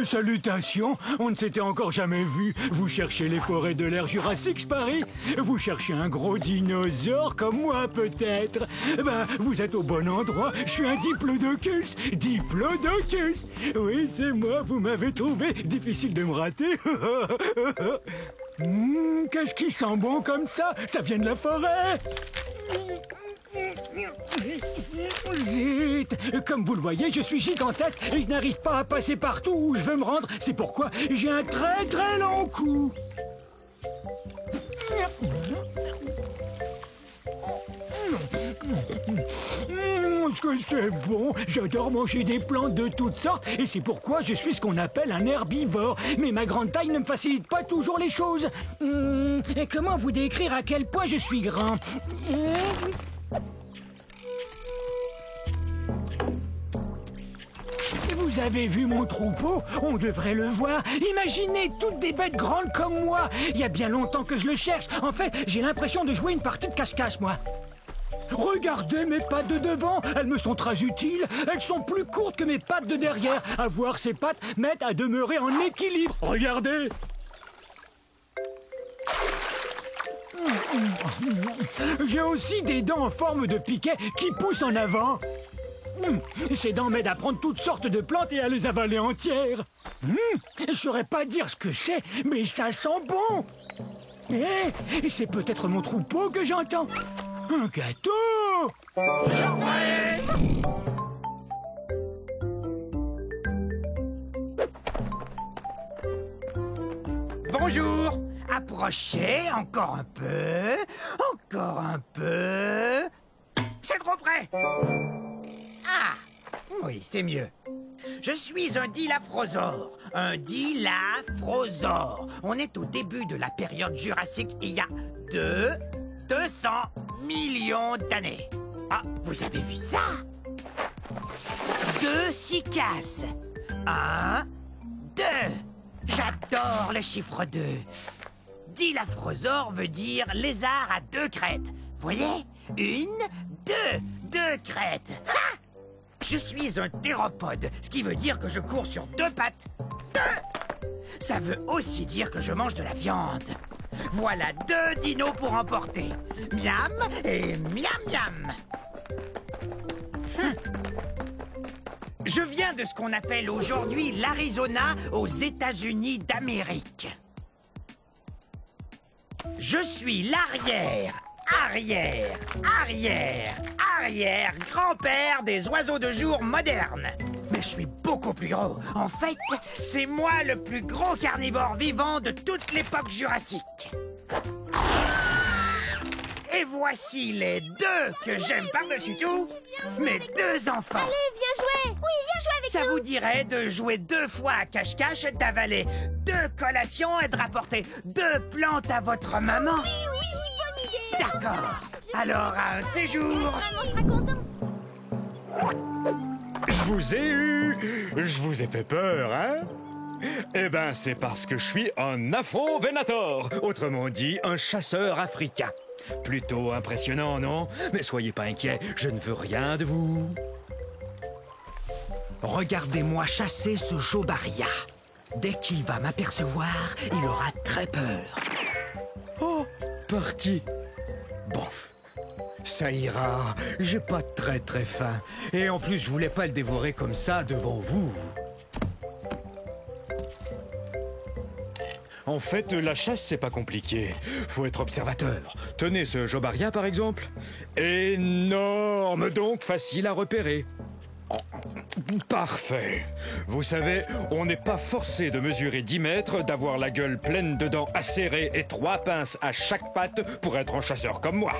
Salutations, on ne s'était encore jamais vu. Vous cherchez les forêts de l'ère Jurassique, Paris? Vous cherchez un gros dinosaure comme moi, peut-être? Ben, vous êtes au bon endroit. Je suis un diplodocus. Diplodocus. Oui, c'est moi, vous m'avez trouvé. Difficile de me rater. Qu'est-ce qui sent bon comme ça? Ça vient de la forêt. Zut! Comme vous le voyez, je suis gigantesque et je n'arrive pas à passer partout où je veux me rendre. C'est pourquoi j'ai un très très long cou. Est-ce que c'est bon? J'adore manger des plantes de toutes sortes et c'est pourquoi je suis ce qu'on appelle un herbivore. Mais ma grande taille ne me facilite pas toujours les choses. Comment vous décrire à quel point je suis grand? Vous avez vu mon troupeau? On devrait le voir. Imaginez toutes des bêtes grandes comme moi. Il y a bien longtemps que je le cherche. En fait, j'ai l'impression de jouer une partie de cache-cache, moi. Regardez mes pattes de devant. Elles me sont très utiles. Elles sont plus courtes que mes pattes de derrière. Avoir ces pattes m'aide à demeurer en équilibre. Regardez. J'ai aussi des dents en forme de piquet qui poussent en avant. Ces dents m'aident à prendre toutes sortes de plantes et à les avaler entières. Je saurais pas dire ce que c'est, mais ça sent bon. Et c'est peut-être mon troupeau que j'entends. Un gâteau! Surprise! Bonjour! Approchez, encore un peu, encore un peu. C'est trop près! Ah! Oui, c'est mieux. Je suis un dilaphrosore. Un dilaphrosore. On est au début de la période jurassique, il y a 200 millions d'années. Ah, vous avez vu ça? 2 cycas. 1, 2. J'adore le chiffre 2. Dilaphrosore veut dire lézard à 2 crêtes. Voyez? 1, 2. 2 crêtes. Ha! Je suis un théropode, ce qui veut dire que je cours sur 2 pattes. 2! Ça veut aussi dire que je mange de la viande. Voilà 2 dinos pour emporter. Miam et miam miam. Je viens de ce qu'on appelle aujourd'hui l'Arizona aux États-Unis d'Amérique. Je suis arrière grand-père des oiseaux de jour modernes. Mais je suis beaucoup plus gros. En fait, c'est moi le plus gros carnivore vivant de toute l'époque jurassique. Et voici les 2 que j'aime par-dessus tout, mes 2 enfants. Allez, viens jouer! Oui, viens jouer avec nous! Ça vous dirait de jouer 2 fois à cache-cache, d'avaler 2 collations et de rapporter 2 plantes à votre maman? Oui, bonne idée! D'accord. Alors, à un de ces jours... Maman sera contente. Je vous ai eu. Je vous ai fait peur, hein? Eh ben, c'est parce que je suis un Afro-Venator, autrement dit, un chasseur africain. Plutôt impressionnant, non? Mais soyez pas inquiets, je ne veux rien de vous. Regardez-moi chasser ce Jobaria. Dès qu'il va m'apercevoir, il aura très peur. Oh, parti. Bof. Ça ira, j'ai pas très faim. Et en plus, je voulais pas le dévorer comme ça devant vous. En fait, la chasse, c'est pas compliqué. Faut être observateur. Tenez ce Jobaria, par exemple. Énorme, donc facile à repérer. Parfait. Vous savez, on n'est pas forcé de mesurer 10 mètres, d'avoir la gueule pleine de dents acérées et 3 pinces à chaque patte pour être un chasseur comme moi.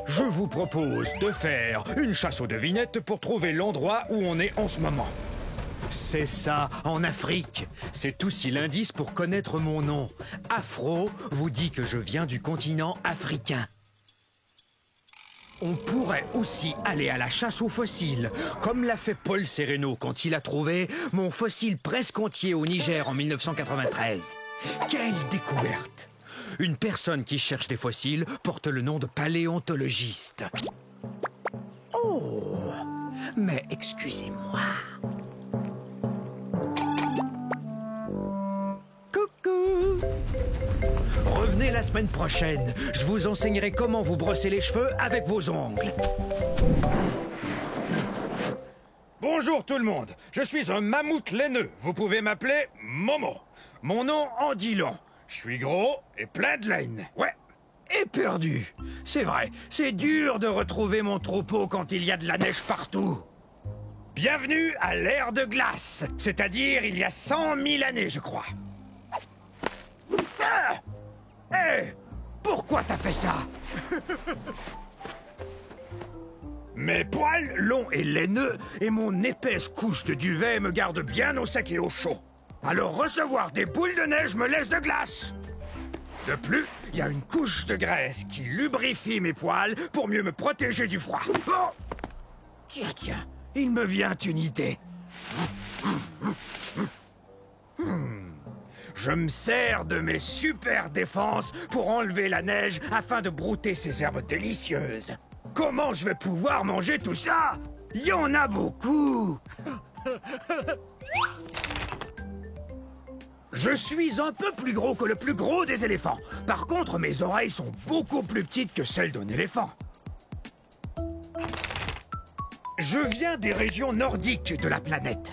Je vous propose de faire une chasse aux devinettes pour trouver l'endroit où on est en ce moment. C'est ça, en Afrique. C'est aussi l'indice pour connaître mon nom. Afro vous dit que je viens du continent africain. On pourrait aussi aller à la chasse aux fossiles, comme l'a fait Paul Sereno quand il a trouvé mon fossile presque entier au Niger en 1993. Quelle découverte! Une personne qui cherche des fossiles porte le nom de paléontologiste. Oh, mais excusez-moi. Revenez la semaine prochaine. Je vous enseignerai comment vous brosser les cheveux avec vos ongles. Bonjour tout le monde, je suis un mammouth laineux. Vous pouvez m'appeler Momo. Mon nom en dit long. Je suis gros et plein de laine. Ouais. Et perdu. C'est vrai, c'est dur de retrouver mon troupeau quand il y a de la neige partout. Bienvenue à l'ère de glace, c'est-à-dire il y a 100 000 années, je crois. Ah! Hé! Pourquoi t'as fait ça? Mes poils longs et laineux et mon épaisse couche de duvet me gardent bien au sec et au chaud. Alors recevoir des boules de neige me laisse de glace. De plus, il y a une couche de graisse qui lubrifie mes poils pour mieux me protéger du froid. Oh! Tiens, il me vient une idée. Je me sers de mes super défenses pour enlever la neige afin de brouter ces herbes délicieuses. Comment je vais pouvoir manger tout ça? Il y en a beaucoup. Je suis un peu plus gros que le plus gros des éléphants. Par contre, mes oreilles sont beaucoup plus petites que celles d'un éléphant. Je viens des régions nordiques de la planète.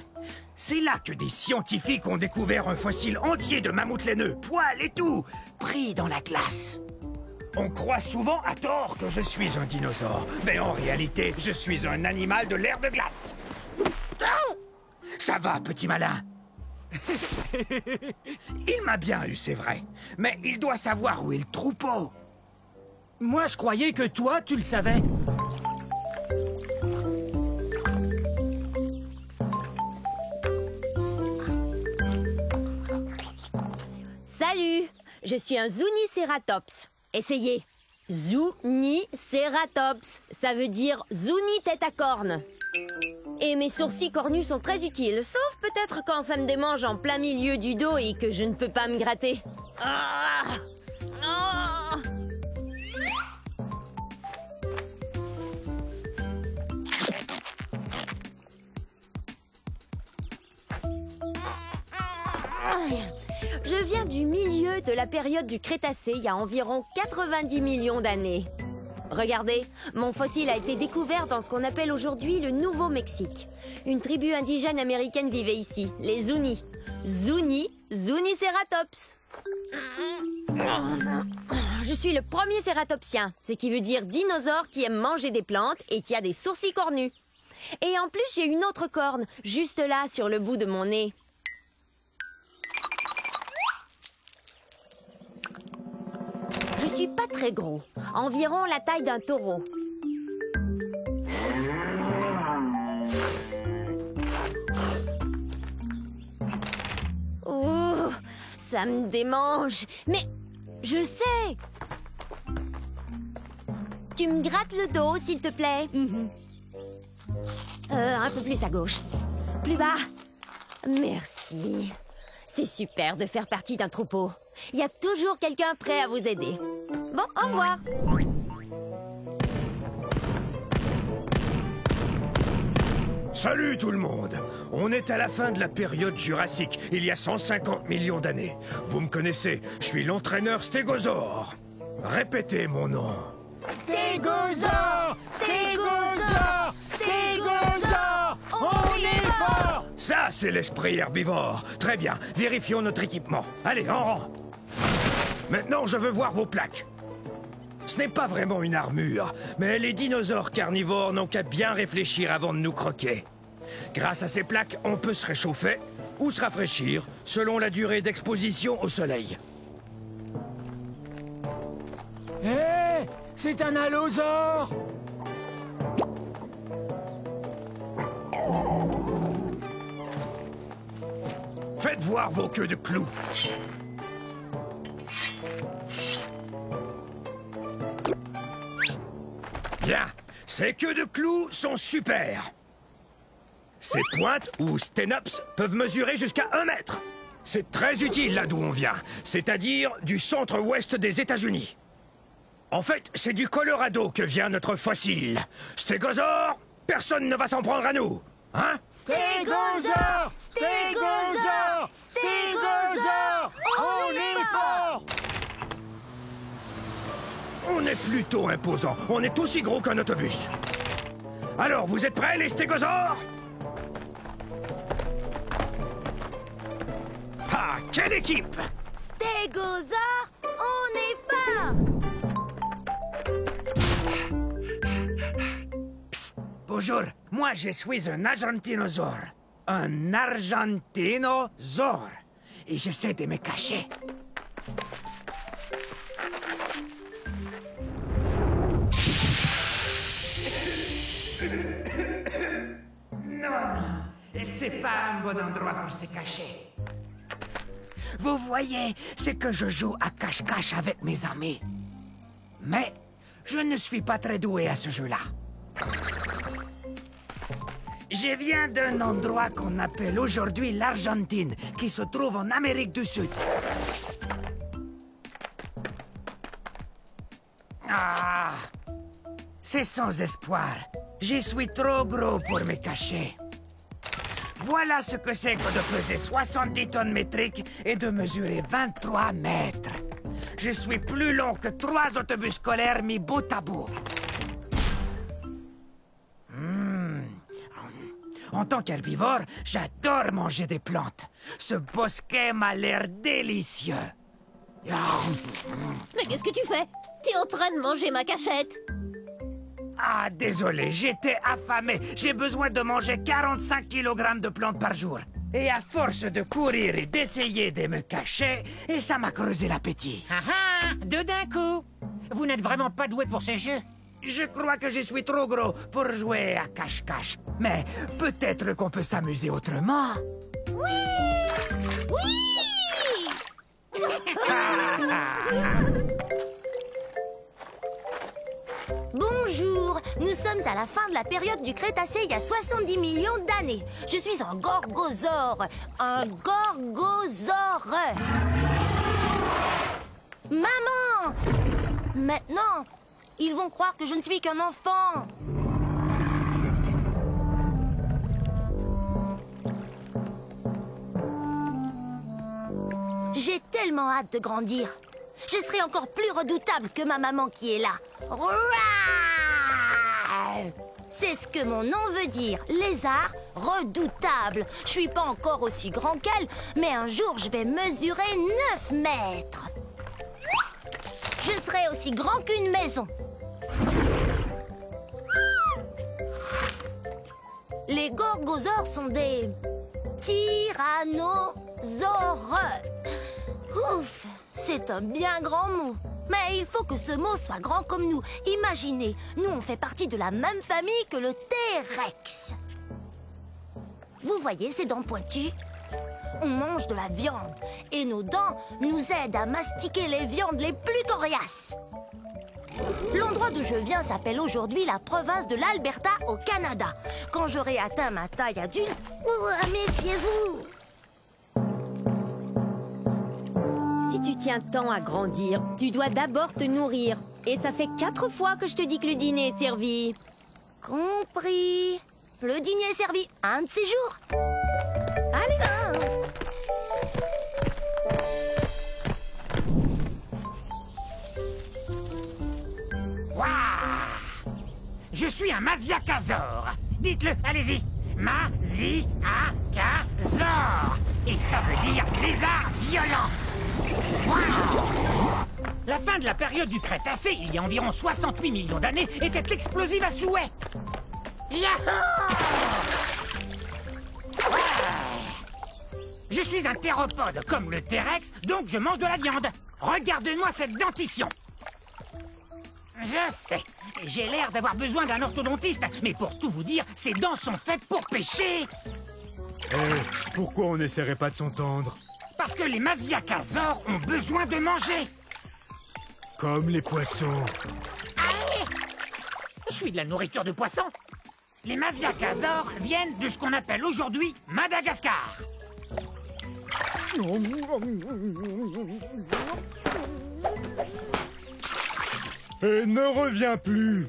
C'est là que des scientifiques ont découvert un fossile entier de mammouth laineux, poils et tout, pris dans la glace. On croit souvent à tort que je suis un dinosaure, mais en réalité, je suis un animal de l'ère de glace. Ça va, petit malin. Il m'a bien eu, c'est vrai, mais il doit savoir où est le troupeau. Moi, je croyais que toi, tu le savais. Salut, je suis un Zuniceratops. Essayez. Zuniceratops. Ça veut dire Zuni tête à cornes. Et mes sourcils cornus sont très utiles, sauf peut-être quand ça me démange en plein milieu du dos et que je ne peux pas me gratter. Ah! Ah! Je viens du milieu de la période du Crétacé, il y a environ 90 millions d'années. Regardez, mon fossile a été découvert dans ce qu'on appelle aujourd'hui le Nouveau-Mexique. Une tribu indigène américaine vivait ici, les Zuni. Zuniceratops. Je suis le premier cératopsien, ce qui veut dire dinosaure qui aime manger des plantes et qui a des sourcils cornus. Et en plus, j'ai une autre corne, juste là, sur le bout de mon nez. Je suis pas très gros, environ la taille d'un taureau. Ouh, ça me démange. Mais je sais. Tu me grattes le dos, s'il te plaît. Un peu plus à gauche. Plus bas. Merci. C'est super de faire partie d'un troupeau. Il y a toujours quelqu'un prêt à vous aider. Bon, au revoir. Salut tout le monde. On est à la fin de la période jurassique, il y a 150 millions d'années. Vous me connaissez, je suis l'entraîneur Stégosaure. Répétez mon nom. Stégosaure! Stégosaure! Stégosaure! On est fort! Ça, c'est l'esprit herbivore. Très bien, vérifions notre équipement. Allez, en rang. Maintenant, je veux voir vos plaques. Ce n'est pas vraiment une armure, mais les dinosaures carnivores n'ont qu'à bien réfléchir avant de nous croquer. Grâce à ces plaques, on peut se réchauffer ou se rafraîchir selon la durée d'exposition au soleil. Hé! C'est un allosaure! Faites voir vos queues de clous. Bien, ces queues de clous sont super. Ces pointes, ou sténops, peuvent mesurer jusqu'à 1 mètre. C'est très utile là d'où on vient, c'est-à-dire du centre-ouest des États-Unis. En fait, c'est du Colorado que vient notre fossile. Stégosaure, personne ne va s'en prendre à nous, hein? Stégosaure! Stégosaure! Stégosaure! On est fort! est plutôt imposant. On est aussi gros qu'un autobus. Alors, vous êtes prêts, les stégosaures? Ah, quelle équipe! Stégosaure, on est fort! Psst, bonjour, moi je suis un argentinosaure. Un argentinosaure. Et j'essaie de me cacher. Non, c'est pas un bon endroit pour se cacher. Vous voyez, c'est que je joue à cache-cache avec mes amis. Mais je ne suis pas très doué à ce jeu-là. Je viens d'un endroit qu'on appelle aujourd'hui l'Argentine, qui se trouve en Amérique du Sud. Ah, c'est sans espoir. Je suis trop gros pour me cacher. Voilà ce que c'est que de peser 70 tonnes métriques et de mesurer 23 mètres. Je suis plus long que 3 autobus scolaires mis bout à bout. En tant qu'herbivore, j'adore manger des plantes. Ce bosquet m'a l'air délicieux. Mais qu'est-ce que tu fais? T'es en train de manger ma cachette. Ah, désolé, j'étais affamé. J'ai besoin de manger 45 kg de plantes par jour. Et à force de courir et d'essayer de me cacher, et ça m'a creusé l'appétit. Ah ah, deux d'un coup. Vous n'êtes vraiment pas doué pour ce jeu. Je crois que je suis trop gros pour jouer à cache-cache. Mais peut-être qu'on peut s'amuser autrement. Oui! Bonjour, nous sommes à la fin de la période du Crétacé il y a 70 millions d'années. Je suis un gorgosaure. Un gorgosaure. Maman! Maintenant, ils vont croire que je ne suis qu'un enfant. J'ai tellement hâte de grandir. Je serai encore plus redoutable que ma maman qui est là. C'est ce que mon nom veut dire, lézard redoutable. Je suis pas encore aussi grand qu'elle, mais un jour je vais mesurer 9 mètres. Je serai aussi grand qu'une maison. Les gorgosaures sont des tyrannosaures. Ouf, c'est un bien grand mot. Mais il faut que ce mot soit grand comme nous. Imaginez, nous on fait partie de la même famille que le T-Rex. Vous voyez ces dents pointues? On mange de la viande et nos dents nous aident à mastiquer les viandes les plus coriaces. L'endroit d'où je viens s'appelle aujourd'hui la province de l'Alberta au Canada. Quand j'aurai atteint ma taille adulte, méfiez-vous! Si tu tiens tant à grandir, tu dois d'abord te nourrir. Et ça fait 4 fois que je te dis que le dîner est servi. Compris. Le dîner est servi un de ces jours. Allez. Waouh! Je suis un Masiakasaure. Dites-le, allez-y. Masiakasaure. Et ça veut dire lézard violent. Waouh! La fin de la période du Crétacé, il y a environ 68 millions d'années, était explosive à souhait. Yahoo! Je suis un théropode comme le T-Rex, donc je mange de la viande. Regarde-moi cette dentition. Je sais, j'ai l'air d'avoir besoin d'un orthodontiste, mais pour tout vous dire, ces dents sont faites pour pêcher. Pourquoi on n'essaierait pas de s'entendre? Parce que les Masiakasaures ont besoin de manger. Comme les poissons. Allez! Je suis de la nourriture de poisson. Les Masiakasaures viennent de ce qu'on appelle aujourd'hui Madagascar. Et ne reviens plus.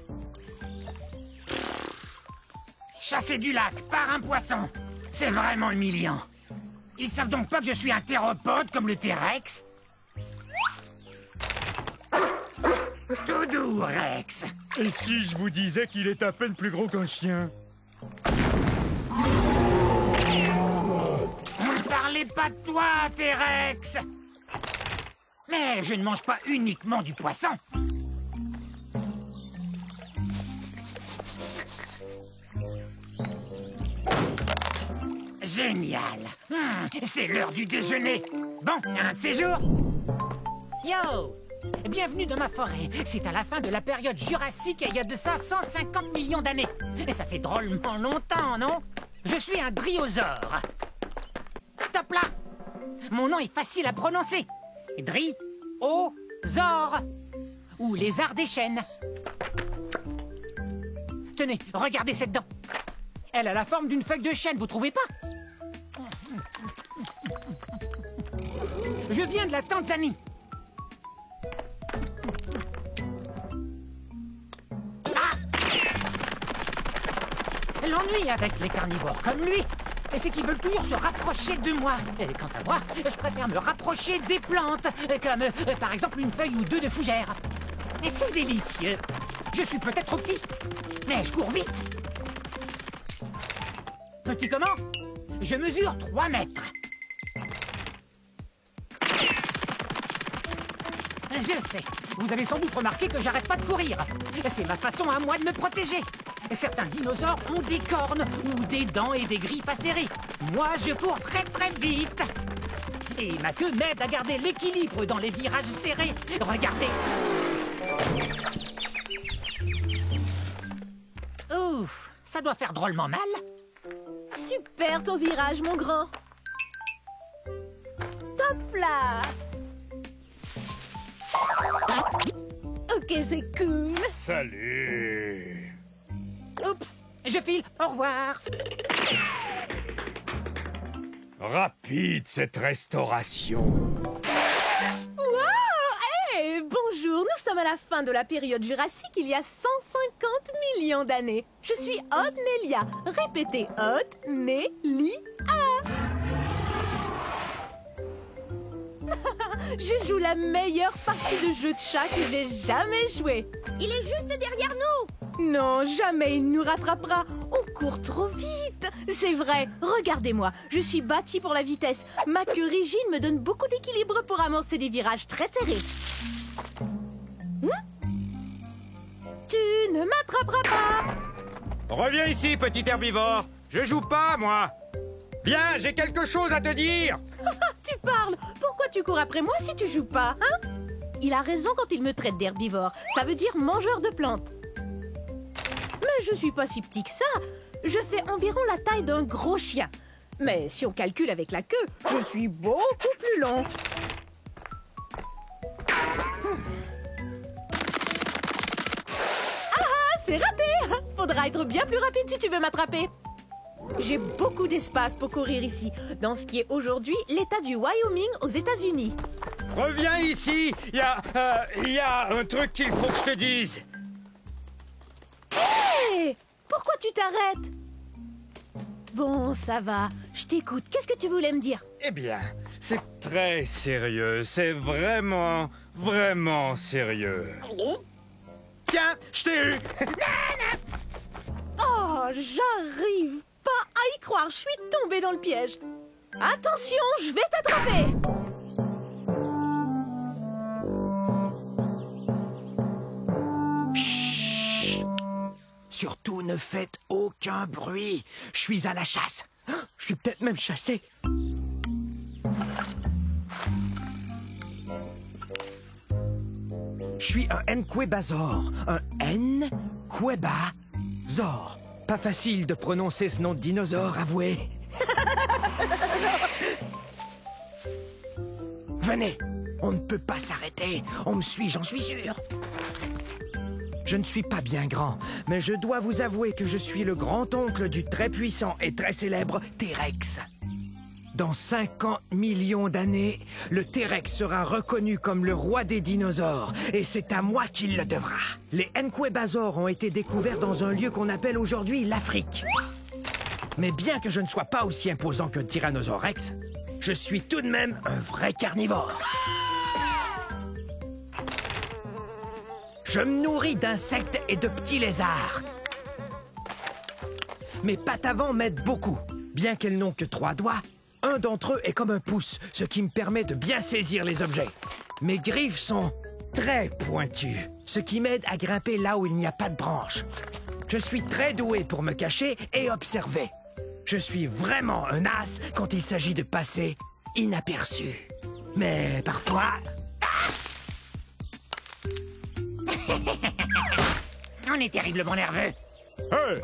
Chassé du lac par un poisson. C'est vraiment humiliant. Ils savent donc pas que je suis un théropode comme le T-Rex? Tout doux, Rex. Et si je vous disais qu'il est à peine plus gros qu'un chien? Ne parlez pas de toi, T-Rex. Mais je ne mange pas uniquement du poisson. Génial. C'est l'heure du déjeuner. Bon, un de ces jours. Yo! Bienvenue dans ma forêt. C'est à la fin de la période jurassique et il y a de ça 150 millions d'années. Et ça fait drôlement longtemps, non? Je suis un dryosaure. Top là! Mon nom est facile à prononcer. Dri-o-zore. Ou lézard des chênes. Tenez, regardez cette dent. Elle a la forme d'une feuille de chêne, vous trouvez pas? Je viens de la Tanzanie. L'ennui avec les carnivores comme lui, c'est qu'ils veulent toujours se rapprocher de moi. Et quant à moi, je préfère me rapprocher des plantes, comme par exemple une feuille ou deux de fougère. Et c'est délicieux. Je suis peut-être trop petit, mais je cours vite. Petit comment? Je mesure 3 mètres. Je sais, vous avez sans doute remarqué que j'arrête pas de courir. C'est ma façon à moi de me protéger. Certains dinosaures ont des cornes ou des dents et des griffes acérées. Moi, je cours très très vite. Et ma queue m'aide à garder l'équilibre dans les virages serrés. Regardez. Ouf, ça doit faire drôlement mal. Super ton virage, mon grand. Top là. Ok, c'est cool. Salut. Oups, je file, au revoir. Rapide cette restauration. Wow! Hey, bonjour, nous sommes à la fin de la période jurassique il y a 150 millions d'années. Je suis Odnelia. Répétez, Odnelia. Je joue la meilleure partie de jeu de chat que j'ai jamais joué. Il est juste derrière nous. Non, jamais il nous rattrapera. On court trop vite. C'est vrai, regardez-moi. Je suis bâtie pour la vitesse. Ma queue rigide me donne beaucoup d'équilibre pour amorcer des virages très serrés. Tu ne m'attraperas pas. Reviens ici, petit herbivore. Je joue pas, moi. Viens, j'ai quelque chose à te dire. Tu parles. Pourquoi tu cours après moi si tu joues pas, hein? Il a raison quand il me traite d'herbivore. Ça veut dire mangeur de plantes. Mais je suis pas si petit que ça. Je fais environ la taille d'un gros chien. Mais si on calcule avec la queue, je suis beaucoup plus long. Ah, c'est raté! Faudra être bien plus rapide si tu veux m'attraper. J'ai beaucoup d'espace pour courir ici, dans ce qui est aujourd'hui l'État du Wyoming aux États-Unis. Reviens ici. Il y a un truc qu'il faut que je te dise. Hé! Pourquoi tu t'arrêtes? Bon, ça va. Je t'écoute. Qu'est-ce que tu voulais me dire? Eh bien, c'est très sérieux. C'est vraiment, vraiment sérieux. Tiens, je t'ai eu. Oh, j'arrive pas à y croire. Je suis tombée dans le piège. Attention, je vais t'attraper. Surtout ne faites aucun bruit. Je suis à la chasse. Je suis peut-être même chassé. Je suis un Nquebazor. Un Nquebazor. Pas facile de prononcer ce nom de dinosaure, avouez. Venez, on ne peut pas s'arrêter. On me suit, j'en suis sûr. Je ne suis pas bien grand, mais je dois vous avouer que je suis le grand-oncle du très puissant et très célèbre T-Rex. Dans 50 millions d'années, le T-Rex sera reconnu comme le roi des dinosaures, et c'est à moi qu'il le devra. Les Nquebazors ont été découverts dans un lieu qu'on appelle aujourd'hui l'Afrique. Mais bien que je ne sois pas aussi imposant qu'un Tyrannosaure Rex, je suis tout de même un vrai carnivore. Je me nourris d'insectes et de petits lézards. Mes pattes avant m'aident beaucoup. Bien qu'elles n'ont que 3 doigts, un d'entre eux est comme un pouce, ce qui me permet de bien saisir les objets. Mes griffes sont très pointues, ce qui m'aide à grimper là où il n'y a pas de branches. Je suis très doué pour me cacher et observer. Je suis vraiment un as quand il s'agit de passer inaperçu. Mais parfois... On est terriblement nerveux. Hey!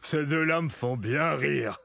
Ces deux-là me font bien rire.